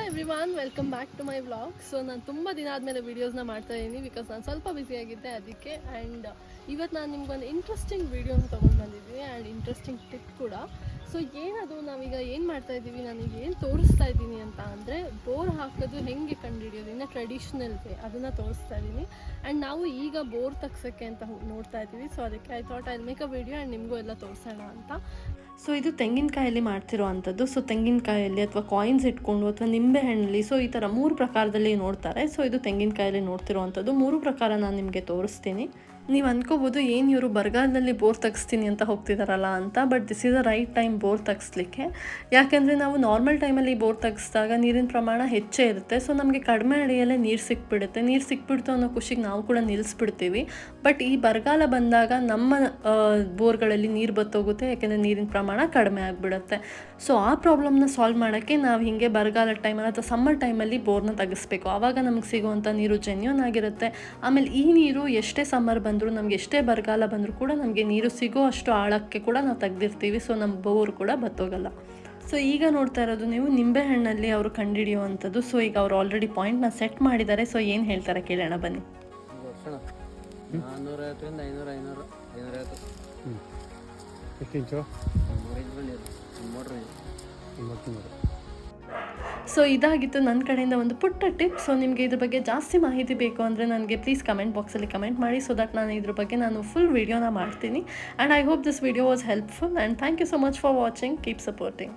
Everyone, welcome back to my vlog. So ನಾನು ತುಂಬ ದಿನ ಆದಮೇಲೆ ವೀಡಿಯೋಸ್ನ ಮಾಡ್ತಾ ಇದ್ದೀನಿ ಬಿಕಾಸ್ ನಾನು ಸ್ವಲ್ಪ ಬ್ಯುಸಿಯಾಗಿದ್ದೆ ಅದಕ್ಕೆ. ಆ್ಯಂಡ್ ಇವತ್ತು ನಾನು ನಿಮ್ಗೊಂದು ಇಂಟ್ರೆಸ್ಟಿಂಗ್ ವೀಡಿಯೋನ ತೊಗೊಂಡು ಬಂದಿದ್ದೀನಿ ಆ್ಯಂಡ್ ಇಂಟ್ರೆಸ್ಟಿಂಗ್ ಟಿಪ್ ಕೂಡ. ಸೊ ಏನದು ನಾವೀಗ ಏನು ಮಾಡ್ತಾ ಇದ್ದೀವಿ, ನಾನೀಗ ಏನು ತೋರಿಸ್ತಾ ಇದ್ದೀನಿ ಅಂತ ಅಂದರೆ ಬೋರ್ ಹಾಕೋದು ಹೆಂಗೆ ಕಂಡುಹಿಡಿಯೋದು ಇನ್ನು ಟ್ರೆಡಿಷ್ನಲ್ ವೇ ಅದನ್ನು ತೋರಿಸ್ತಾ ಇದ್ದೀನಿ. ಆ್ಯಂಡ್ ನಾವು ಈಗ ಬೋರ್ ತೆಗ್ಸೋಕ್ಕೆ ಅಂತ ನೋಡ್ತಾ ಇದ್ದೀವಿ. ಸೊ ಅದಕ್ಕೆ I thought I make a video and ನಿಮಗೂ ಎಲ್ಲ ತೋರಿಸೋಣ ಅಂತ. ಸೊ ಇದು ತೆಂಗಿನಕಾಯಲ್ಲಿ ಮಾಡ್ತಿರೋ ಅಂಥದ್ದು. ಸೊ ತೆಂಗಿನಕಾಯಲ್ಲಿ ಅಥವಾ ಕಾಯಿನ್ಸ್ ಇಟ್ಕೊಂಡು ಅಥವಾ ನಿಂಬೆಹಣ್ಣಲ್ಲಿ, ಸೊ ಈ ಥರ 3 ಪ್ರಕಾರದಲ್ಲಿ ನೋಡ್ತಾರೆ. ಸೊ ಇದು ತೆಂಗಿನಕಾಯಲ್ಲಿ ನೋಡ್ತಿರೋ ಅಂಥದ್ದು 3 ಪ್ರಕಾರ ನಾನು ನಿಮಗೆ ತೋರಿಸ್ತೀನಿ. ನೀವು ಅಂದ್ಕೋಬೋದು ಏನು ಇವರು ಬರಗಾಲದಲ್ಲಿ ಬೋರ್ ತೆಗಿಸ್ತೀನಿ ಅಂತ ಹೋಗ್ತಿದ್ದಾರಲ್ಲ ಅಂತ. But this is the right time bore ತೆಗಿಸ್ಲಿಕ್ಕೆ. ಯಾಕೆಂದರೆ ನಾವು ನಾರ್ಮಲ್ ಟೈಮಲ್ಲಿ ಬೋರ್ ತೆಗಿಸಿದಾಗ ನೀರಿನ ಪ್ರಮಾಣ ಹೆಚ್ಚೇ ಇರುತ್ತೆ. ಸೊ ನಮಗೆ ಕಡಿಮೆ ಅಡಿಯಲ್ಲೇ ನೀರು ಸಿಕ್ಬಿಡುತ್ತೆ. ನೀರು ಸಿಕ್ಬಿಡ್ತು ಅನ್ನೋ ಖುಷಿಗೆ ನಾವು ಕೂಡ ನಿಲ್ಲಿಸ್ಬಿಡ್ತೀವಿ. ಬಟ್ ಈ ಬರಗಾಲ ಬಂದಾಗ ನಮ್ಮ ಬೋರ್ಗಳಲ್ಲಿ ನೀರು ಬತ್ತೋಗುತ್ತೆ, ಯಾಕೆಂದರೆ ನೀರಿನ ಪ್ರಮಾಣ ಕಡಿಮೆ ಆಗಿಬಿಡುತ್ತೆ. ಸೊ ಆ ಪ್ರಾಬ್ಲಮ್ನ ಸಾಲ್ವ್ ಮಾಡೋಕ್ಕೆ ನಾವು ಹೀಗೆ ಬರಗಾಲ ಟೈಮಲ್ಲಿ ಅಥವಾ ಸಮ್ಮರ್ ಟೈಮಲ್ಲಿ ಬೋರ್ನ ತೆಗಿಸ್ಬೇಕು. ಆವಾಗ ನಮಗೆ ಸಿಗುವಂಥ ನೀರು ಜೆನ್ಯೂನ್ ಆಗಿರುತ್ತೆ. ಆಮೇಲೆ ಈ ನೀರು ಎಷ್ಟೇ ಸಮ್ಮರ್ ಬಂದರೂ, ನಮಗೆ ಎಷ್ಟೇ ಬರಗಾಲ ಬಂದರೂ ಕೂಡ ನಮಗೆ ನೀರು ಸಿಗೋ ಅಷ್ಟು ಆಳಕ್ಕೆ ಕೂಡ ನಾವು ತೆಗೆದಿರ್ತೀವಿ. ಸೊ ನಮ್ಮ ಬೋರ್ ಕೂಡ ಬತ್ತೋಗಲ್ಲ. ಸೊ ಈಗ ನೋಡ್ತಾ ಇರೋದು ನೀವು ನಿಂಬೆಹಣ್ಣಲ್ಲಿ ಅವರು ಕಂಡುಹಿಡಿಯುವಂಥದ್ದು. ಸೊ ಈಗ ಅವರು ಆಲ್ರೆಡಿ ಪಾಯಿಂಟ್ನ ಸೆಟ್ ಮಾಡಿದ್ದಾರೆ. ಸೊ ಏನು ಹೇಳ್ತಾರೆ ಕೇಳೋಣ ಬನ್ನಿ. 450 500 ಎಷ್ಟು ಇಂಚು? ಸೊ ಇದಾಗಿತ್ತು ನನ್ನ ಕಡೆಯಿಂದ ಒಂದು ಪುಟ್ಟ ಟಿಪ್. ಸೊ ನಿಮಗೆ ಇದ್ರ ಬಗ್ಗೆ ಜಾಸ್ತಿ ಮಾಹಿತಿ ಬೇಕು ಅಂದರೆ ನನಗೆ ಪ್ಲೀಸ್ ಕಮೆಂಟ್ ಬಾಕ್ಸಲ್ಲಿ ಕಮೆಂಟ್ ಮಾಡಿ. ಸೊ ದಟ್ ನಾನು ಇದ್ರ ಬಗ್ಗೆ ಫುಲ್ ವೀಡಿಯೋನ ಮಾಡ್ತೀನಿ. And I hope this video was helpful and thank you so much for watching. Keep supporting.